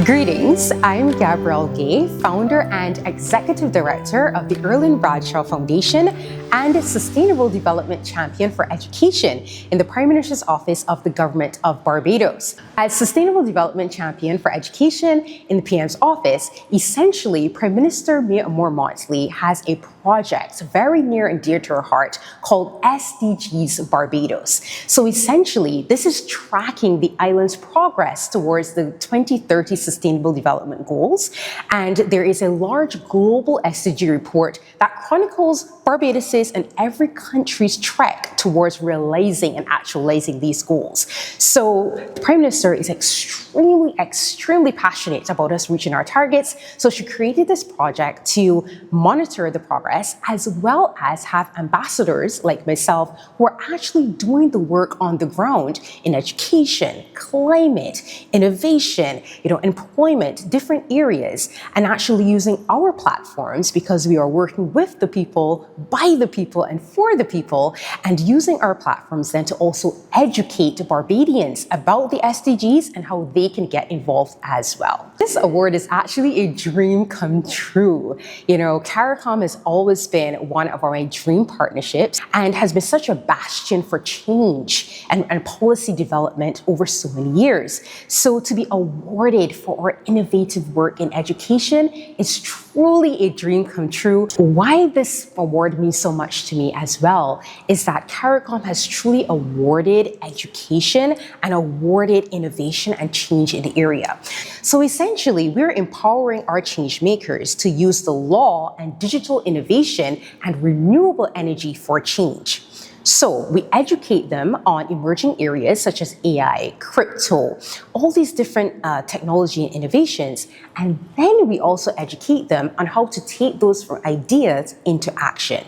Greetings, I'm Gabrielle, founder and executive director of the Erlin Bradshaw Foundation and Sustainable Development Champion for Education in the Prime Minister's Office of the Government of Barbados. As Sustainable Development Champion for Education in the PM's office, essentially, Prime Minister Mia Moore-Motley has a project very near and dear to her heart called SDGs Barbados. So essentially, this is tracking the island's progress towards the 2030 Sustainable Development Goals. And there is a large global SDG report that chronicles Barbados' and every country's trek towards realizing and actualizing these goals. So the Prime Minister is extremely passionate about us reaching our targets. So she created this project to monitor the progress, as well as have ambassadors like myself who are actually doing the work on the ground in education, climate, innovation, employment, different areas, and actually using our platforms because we are working with the people, by the people, and for the people, and using our platforms then to also educate Barbadians about the SDGs and how they can get involved as well. This award is actually a dream come true. CARICOM has always been one of my dream partnerships and has been such a bastion for change and policy development over so many years. So to be awarded for our innovative work in education is truly a dream come true. Why this award means so much to me as well is that CARICOM has truly awarded education and awarded innovation and change in the area. So essentially, we're empowering our change makers to use the law and digital innovation and renewable energy for change. So we educate them on emerging areas such as AI, crypto, all these different technology and innovations. And then we also educate them on how to take those from ideas into action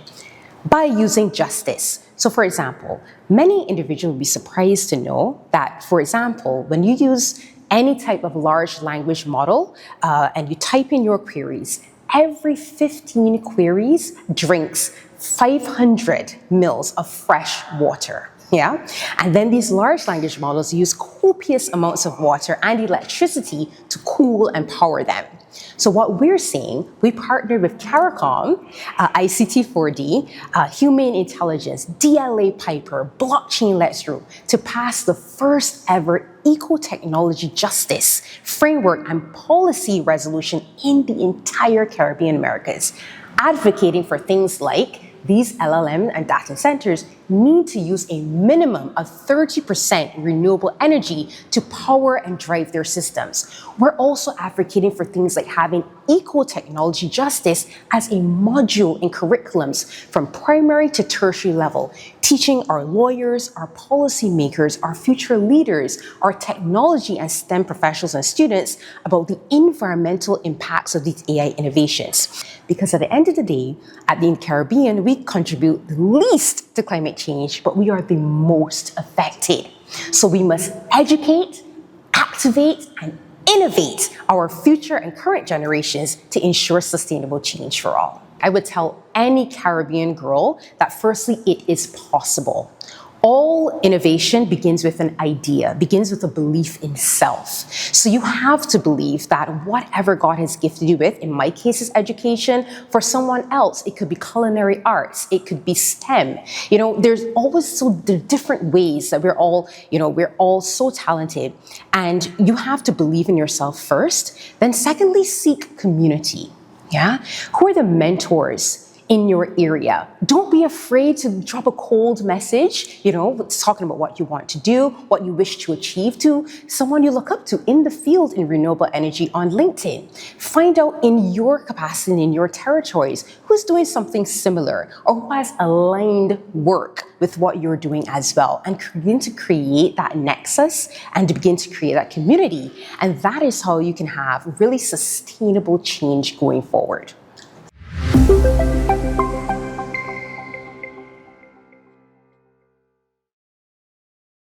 by using justice. So for example, many individuals will be surprised to know that, for example, when you use any type of large language model and you type in your queries, every 15 queries drinks 500 mils of fresh water. Yeah? And then these large language models use copious amounts of water and electricity to cool and power them. So what we're saying, we partnered with CARICOM, ICT4D, Humane Intelligence, DLA Piper, Blockchain Let's Through to pass the first ever eco-technology justice framework and policy resolution in the entire Caribbean Americas, advocating for things like these LLM and data centers need to use a minimum of 30% renewable energy to power and drive their systems. We're also advocating for things like having eco-technology justice as a module in curriculums from primary to tertiary level, teaching our lawyers, our policymakers, our future leaders, our technology and STEM professionals and students about the environmental impacts of these AI innovations. Because at the end of the day, at the Caribbean, we contribute the least to climate change, but we are the most affected. So we must educate, activate, and innovate our future and current generations to ensure sustainable change for all. I would tell any Caribbean girl that firstly, it is possible. All innovation begins with an idea, begins with a belief in self. So you have to believe that whatever God has gifted you with, in my case is education, for someone else, it could be culinary arts, it could be STEM. There's always so different ways that we're all so talented. And you have to believe in yourself first. Then secondly, seek community. Yeah? Who are the mentors in your area? Don't be afraid to drop a cold message, talking about what you want to do, what you wish to achieve to someone you look up to in the field in renewable energy on LinkedIn. Find out in your capacity, in your territories, who's doing something similar or who has aligned work with what you're doing as well, and begin to create that nexus and to begin to create that community. And that is how you can have really sustainable change going forward.